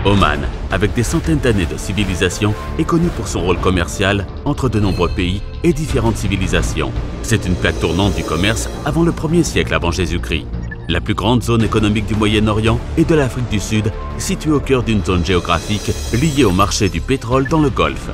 Oman, avec des centaines d'années de civilisation, est connu pour son rôle commercial entre de nombreux pays et différentes civilisations. C'est une plaque tournante du commerce avant le 1er siècle avant Jésus-Christ. La plus grande zone économique du Moyen-Orient est de l'Afrique du Sud, située au cœur d'une zone géographique liée au marché du pétrole dans le Golfe.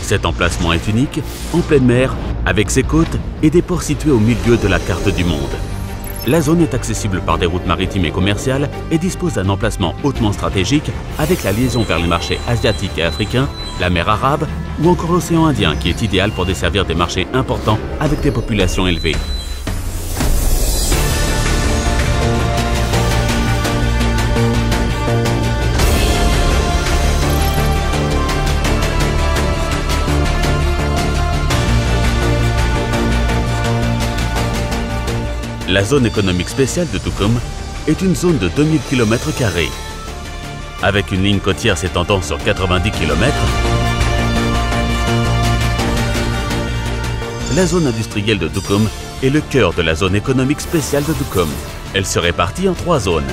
Cet emplacement est unique, en pleine mer, avec ses côtes et des ports situés au milieu de la carte du monde. La zone est accessible par des routes maritimes et commerciales et dispose d'un emplacement hautement stratégique avec la liaison vers les marchés asiatiques et africains, la mer Arabe ou encore l'océan Indien qui est idéal pour desservir des marchés importants avec des populations élevées. La zone économique spéciale de Duqm est une zone de 2000 km². Avec une ligne côtière s'étendant sur 90 km, la zone industrielle de Duqm est le cœur de la zone économique spéciale de Duqm. Elle se répartit en 3 zones.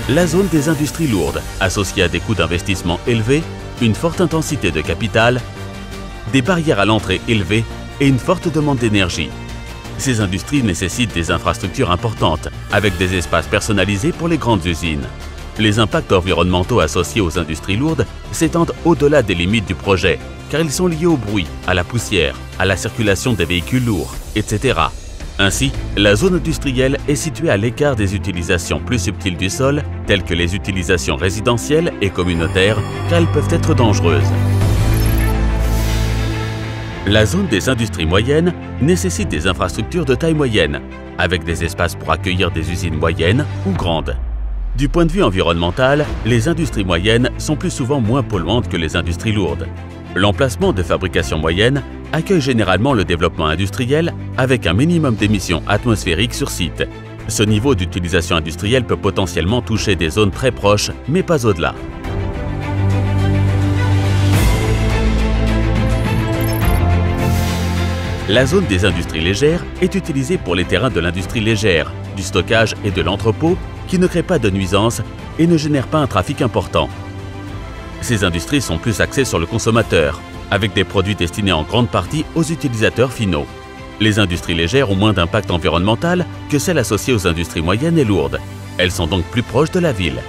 La zone des industries lourdes, associée à des coûts d'investissement élevés, une forte intensité de capital, des barrières à l'entrée élevées et une forte demande d'énergie. Ces industries nécessitent des infrastructures importantes, avec des espaces personnalisés pour les grandes usines. Les impacts environnementaux associés aux industries lourdes s'étendent au-delà des limites du projet, car ils sont liés au bruit, à la poussière, à la circulation des véhicules lourds, etc. Ainsi, la zone industrielle est située à l'écart des utilisations plus subtiles du sol, telles que les utilisations résidentielles et communautaires, car elles peuvent être dangereuses. La zone des industries moyennes nécessite des infrastructures de taille moyenne, avec des espaces pour accueillir des usines moyennes ou grandes. Du point de vue environnemental, les industries moyennes sont plus souvent moins polluantes que les industries lourdes. L'emplacement de fabrication moyenne accueille généralement le développement industriel avec un minimum d'émissions atmosphériques sur site. Ce niveau d'utilisation industrielle peut potentiellement toucher des zones très proches, mais pas au-delà. La zone des industries légères est utilisée pour les terrains de l'industrie légère, du stockage et de l'entrepôt qui ne créent pas de nuisances et ne génèrent pas un trafic important. Ces industries sont plus axées sur le consommateur, avec des produits destinés en grande partie aux utilisateurs finaux. Les industries légères ont moins d'impact environnemental que celles associées aux industries moyennes et lourdes. Elles sont donc plus proches de la ville.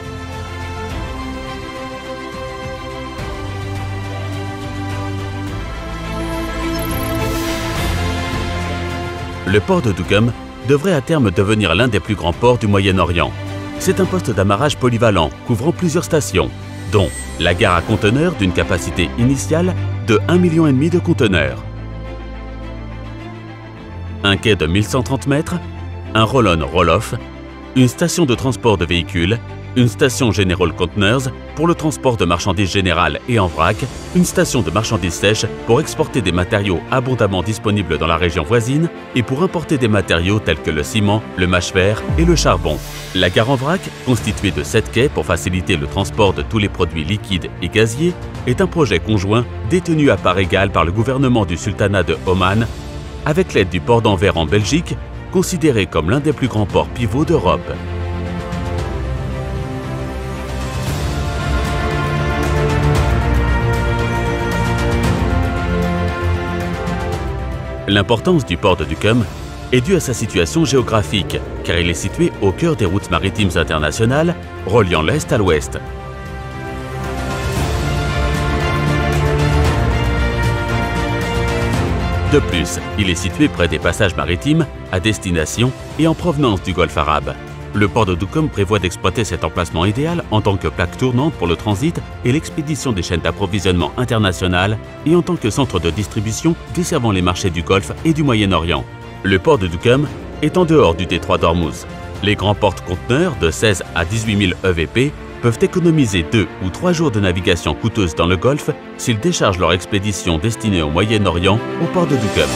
Le port de Duqm devrait à terme devenir l'un des plus grands ports du Moyen-Orient. C'est un poste d'amarrage polyvalent couvrant plusieurs stations, dont la gare à conteneurs d'une capacité initiale de 1,5 million de conteneurs, un quai de 1130 mètres, un roll-on roll-off, une station de transport de véhicules, une station General Containers pour le transport de marchandises générales et en vrac, une station de marchandises sèches pour exporter des matériaux abondamment disponibles dans la région voisine et pour importer des matériaux tels que le ciment, le mâche-fer et le charbon. La gare en vrac, constituée de 7 quais pour faciliter le transport de tous les produits liquides et gaziers, est un projet conjoint détenu à part égale par le gouvernement du sultanat de Oman, avec l'aide du port d'Anvers en Belgique, considéré comme l'un des plus grands ports pivots d'Europe. L'importance du port de Duqm est due à sa situation géographique, car il est situé au cœur des routes maritimes internationales, reliant l'Est à l'Ouest. De plus, il est situé près des passages maritimes à destination et en provenance du Golfe arabe. Le port de Duqm prévoit d'exploiter cet emplacement idéal en tant que plaque tournante pour le transit et l'expédition des chaînes d'approvisionnement internationales et en tant que centre de distribution desservant les marchés du Golfe et du Moyen-Orient. Le port de Duqm est en dehors du détroit d'Ormuz. Les grands porte-conteneurs de 16 à 18 000 EVP peuvent économiser 2 ou 3 jours de navigation coûteuse dans le Golfe s'ils déchargent leur expédition destinée au Moyen-Orient au port de Duqm.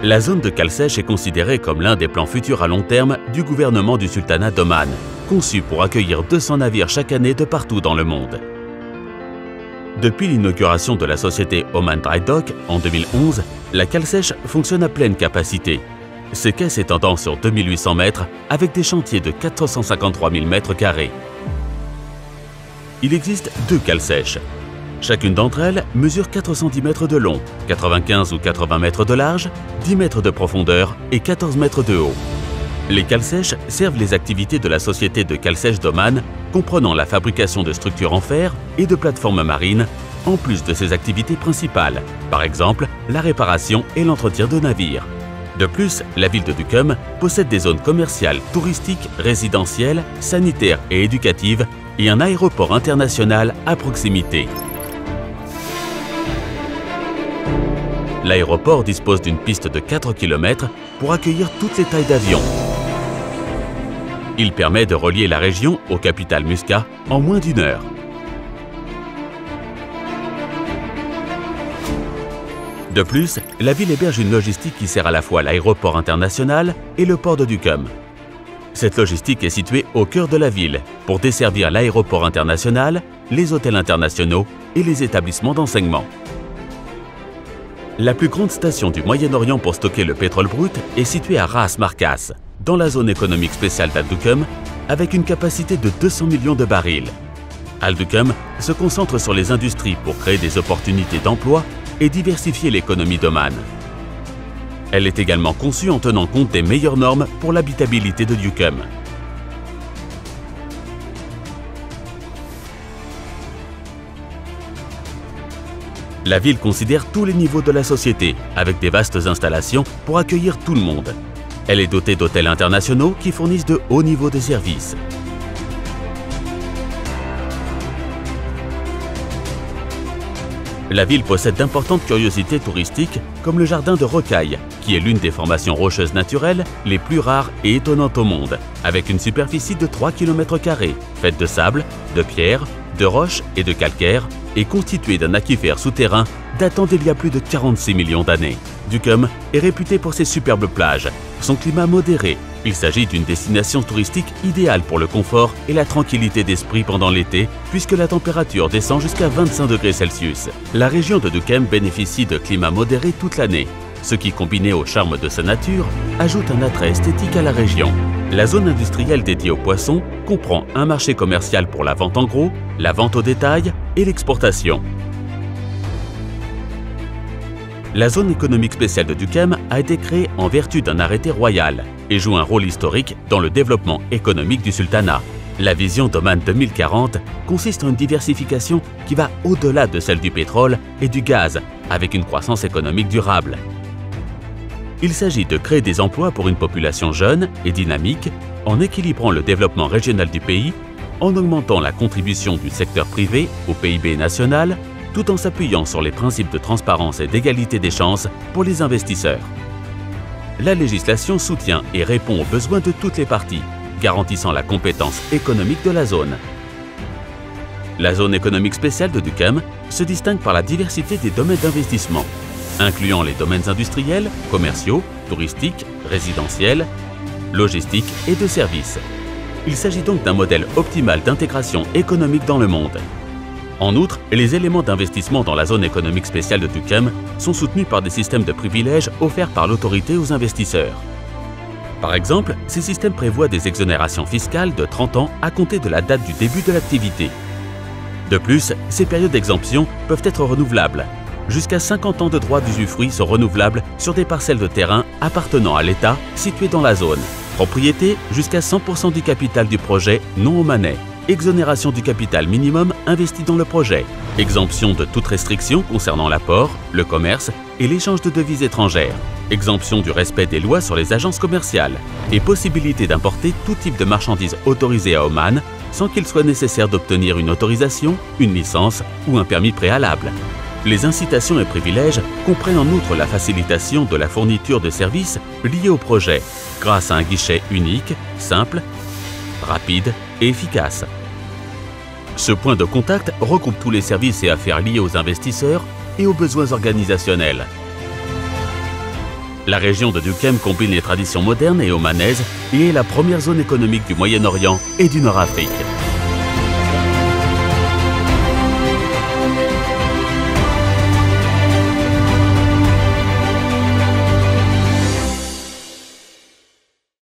La zone de cale sèche est considérée comme l'un des plans futurs à long terme du gouvernement du sultanat d'Oman, conçu pour accueillir 200 navires chaque année de partout dans le monde. Depuis l'inauguration de la société Oman Dry Dock en 2011, la cale sèche fonctionne à pleine capacité. ces quais s'étendant sur 2800 mètres avec des chantiers de 453 000 mètres carrés. Il existe 2 cales sèches. Chacune d'entre elles mesure 410 mètres de long, 95 ou 80 mètres de large, 10 mètres de profondeur et 14 mètres de haut. Les cales sèches servent les activités de la société de cales sèches d'Oman, comprenant la fabrication de structures en fer et de plateformes marines, en plus de ses activités principales, par exemple la réparation et l'entretien de navires. De plus, la ville de Duqm possède des zones commerciales, touristiques, résidentielles, sanitaires et éducatives et un aéroport international à proximité. L'aéroport dispose d'une piste de 4 km pour accueillir toutes les tailles d'avions. Il permet de relier la région aux capitales Muscat en moins d'1 heure. De plus, la ville héberge une logistique qui sert à la fois l'aéroport international et le port de Duqm. Cette logistique est située au cœur de la ville pour desservir l'aéroport international, les hôtels internationaux et les établissements d'enseignement. La plus grande station du Moyen-Orient pour stocker le pétrole brut est située à Ras Markas, dans la zone économique spéciale d'Al Duqm, avec une capacité de 200 millions de barils. Al Duqm se concentre sur les industries pour créer des opportunités d'emploi et diversifier l'économie d'Oman. Elle est également conçue en tenant compte des meilleures normes pour l'habitabilité de Duqm. La ville considère tous les niveaux de la société, avec des vastes installations pour accueillir tout le monde. Elle est dotée d'hôtels internationaux qui fournissent de hauts niveaux de services. La ville possède d'importantes curiosités touristiques comme le jardin de Rocaille, qui est l'une des formations rocheuses naturelles les plus rares et étonnantes au monde, avec une superficie de 3 km², faite de sable, de pierre, de roches et de calcaire, et constituée d'un aquifère souterrain datant d'il y a plus de 46 millions d'années. Duqm est réputé pour ses superbes plages, son climat modéré. Il s'agit d'une destination touristique idéale pour le confort et la tranquillité d'esprit pendant l'été, puisque la température descend jusqu'à 25 degrés Celsius. La région de Duqm bénéficie de climats modérés toute l'année, ce qui, combiné au charme de sa nature, ajoute un attrait esthétique à la région. La zone industrielle dédiée aux poissons comprend un marché commercial pour la vente en gros, la vente au détail et l'exportation. La zone économique spéciale de Duqm a été créée en vertu d'un arrêté royal et joue un rôle historique dans le développement économique du sultanat. La vision d'Oman 2040 consiste en une diversification qui va au-delà de celle du pétrole et du gaz, avec une croissance économique durable. Il s'agit de créer des emplois pour une population jeune et dynamique en équilibrant le développement régional du pays, en augmentant la contribution du secteur privé au PIB national, tout en s'appuyant sur les principes de transparence et d'égalité des chances pour les investisseurs. La législation soutient et répond aux besoins de toutes les parties, garantissant la compétence économique de la zone. La zone économique spéciale de Duqm se distingue par la diversité des domaines d'investissement, incluant les domaines industriels, commerciaux, touristiques, résidentiels, logistiques et de services. Il s'agit donc d'un modèle optimal d'intégration économique dans le monde. En outre, les éléments d'investissement dans la zone économique spéciale de Duqm sont soutenus par des systèmes de privilèges offerts par l'autorité aux investisseurs. Par exemple, ces systèmes prévoient des exonérations fiscales de 30 ans à compter de la date du début de l'activité. De plus, ces périodes d'exemption peuvent être renouvelables. Jusqu'à 50 ans de droits d'usufruit sont renouvelables sur des parcelles de terrain appartenant à l'État situées dans la zone. Propriété jusqu'à 100% du capital du projet non omanais. Exonération du capital minimum investi dans le projet. Exemption de toute restriction concernant l'apport, le commerce et l'échange de devises étrangères. Exemption du respect des lois sur les agences commerciales. Et possibilité d'importer tout type de marchandises autorisées à Oman sans qu'il soit nécessaire d'obtenir une autorisation, une licence ou un permis préalable. Les incitations et privilèges comprennent en outre la facilitation de la fourniture de services liés au projet grâce à un guichet unique, simple, rapide et efficace. Ce point de contact regroupe tous les services et affaires liés aux investisseurs et aux besoins organisationnels. La région de Duqm combine les traditions modernes et omanaises et est la première zone économique du Moyen-Orient et du Nord-Afrique.